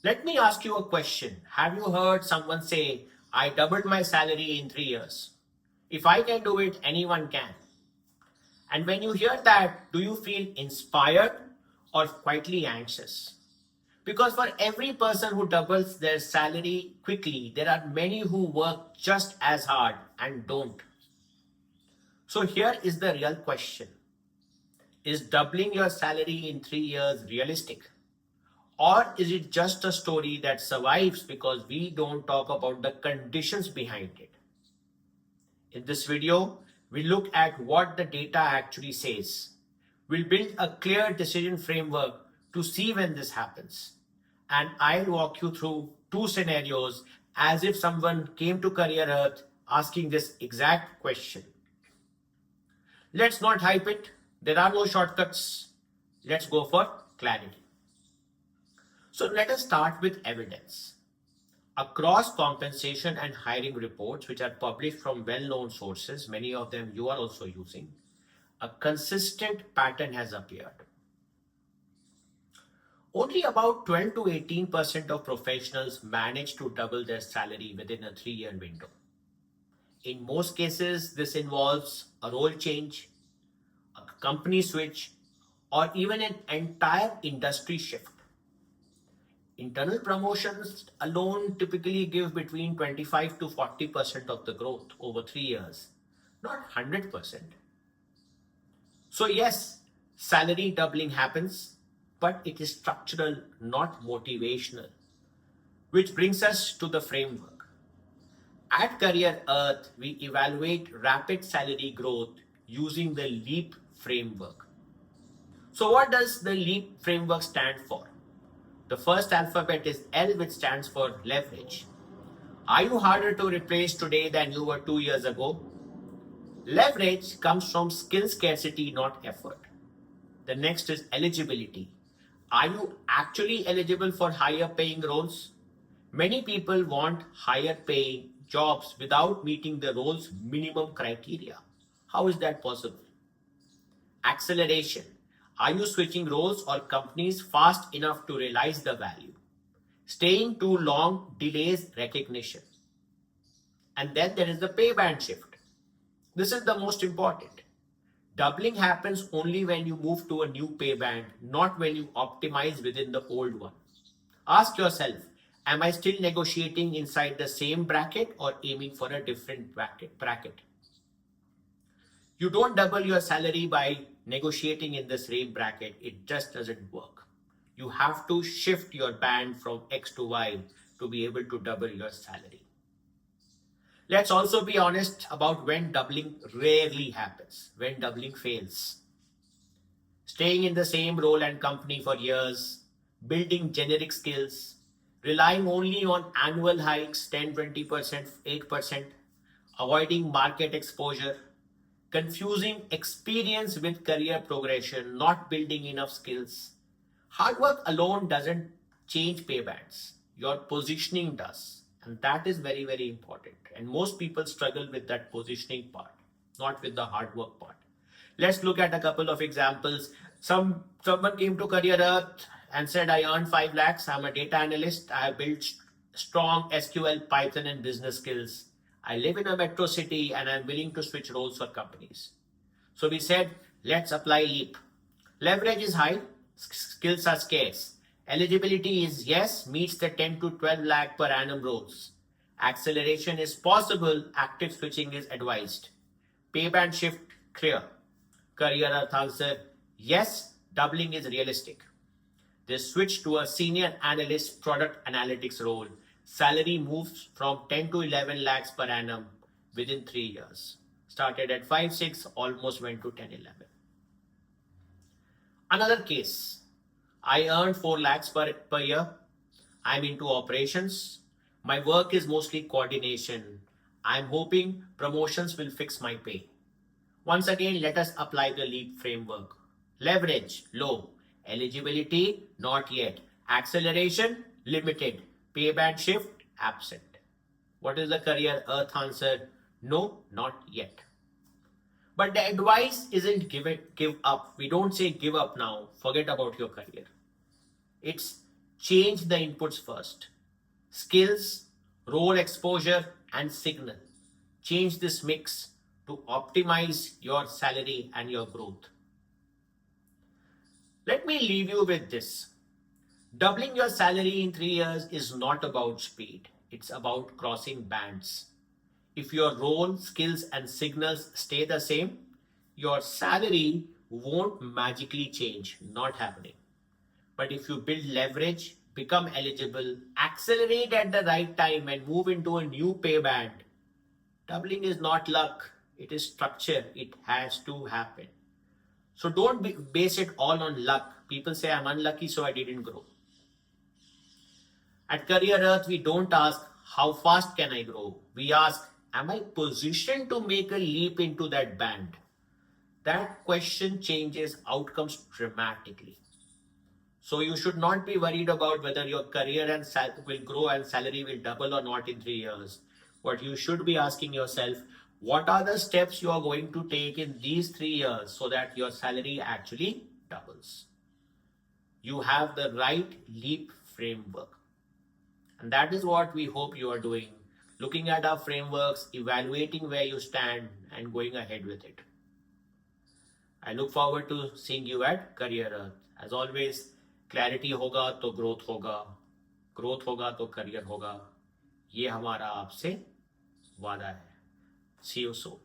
Let me ask you a question. Have you heard someone say, I doubled my salary in 3 years? If I can do it, anyone can. And when you hear that, do you feel inspired or quietly anxious? Because for every person who doubles their salary quickly, there are many who work just as hard and don't. So here is the real question. Is doubling your salary in 3 years realistic? Or is it just a story that survives because we don't talk about the conditions behind it? In this video, we look at what the data actually says. We'll build a clear decision framework to see when this happens. And I'll walk you through two scenarios as if someone came to Career Earth asking this exact question. Let's not hype it. There are no shortcuts. Let's go for clarity. So let us start with evidence. Across compensation and hiring reports, which are published from well-known sources, many of them you are also using, a consistent pattern has appeared. Only about 12 to 18% of professionals manage to double their salary within a 3-year window. In most cases, this involves a role change, a company switch, or even an entire industry shift. Internal promotions alone typically give between 25 to 40% of the growth over 3 years, not 100%. So yes, salary doubling happens, but it is structural, not motivational. Which brings us to the framework. At Career Earth, we evaluate rapid salary growth using the LEAP framework. So what does the LEAP framework stand for? The first alphabet is L, which stands for leverage. Are you harder to replace today than you were 2 years ago? Leverage comes from skill scarcity, not effort. The next is eligibility. Are you actually eligible for higher paying roles? Many people want higher paying jobs without meeting the role's minimum criteria. How is that possible? Acceleration. Are you switching roles or companies fast enough to realize the value? Staying too long delays recognition. And then there is the pay band shift. This is the most important. Doubling happens only when you move to a new pay band, not when you optimize within the old one. Ask yourself, am I still negotiating inside the same bracket or aiming for a different bracket? You don't double your salary by negotiating in the same bracket. It just doesn't work. You have to shift your band from X to Y to be able to double your salary. Let's also be honest about when doubling rarely happens, when doubling fails. Staying in the same role and company for years, building generic skills, relying only on annual hikes 10, 20%, 8%, avoiding market exposure, confusing experience with career progression, not building enough skills. Hard work alone doesn't change pay bands. Your positioning does. And that is very, very important. And most people struggle with that positioning part, not with the hard work part. Let's look at a couple of examples. Someone came to Career Earth and said, I earn 5 lakhs. I'm a data analyst. I have built strong SQL, Python, and business skills. I live in a metro city and I'm willing to switch roles for companies. So we said, let's apply LEAP. Leverage is high, skills are scarce. Eligibility is yes, meets the 10 to 12 lakh per annum roles. Acceleration is possible, active switching is advised. Pay band shift clear. Career Earth answer, yes, doubling is realistic. They switch to a senior analyst product analytics role. Salary moves from 10 to 11 lakhs per annum within 3 years. Started at 5, 6, almost went to 10, 11. Another case, I earn 4 lakhs per year. I'm into operations. My work is mostly coordination. I'm hoping promotions will fix my pay. Once again, let us apply the LEAP framework. Leverage, low. Eligibility, not yet. Acceleration, limited. Pay band shift, absent. What is the Career Earth answer? No, not yet. But the advice isn't give up. We don't say give up now, forget about your career. It's change the inputs first. Skills, role exposure, and signal. Change this mix to optimize your salary and your growth. Let me leave you with this. Doubling your salary in 3 years is not about speed, it's about crossing bands. If your role, skills, and signals stay the same, your salary won't magically change, not happening. But if you build leverage, become eligible, accelerate at the right time, and move into a new pay band, doubling is not luck, it is structure. It has to happen. So don't base it all on luck. People say, I'm unlucky, so I didn't grow. At Career Earth, we don't ask, how fast can I grow? We ask, am I positioned to make a leap into that band? That question changes outcomes dramatically. So you should not be worried about whether your career and will grow and salary will double or not in 3 years. What you should be asking yourself, what are the steps you are going to take in these 3 years so that your salary actually doubles? You have the right leap framework. And that is what we hope you are doing. Looking at our frameworks, evaluating where you stand, and going ahead with it. I look forward to seeing you at Career Earth. As always, clarity होगा तो growth होगा, growth होगा तो career होगा. ये हमारा आपसे वादा है. सी यू सून.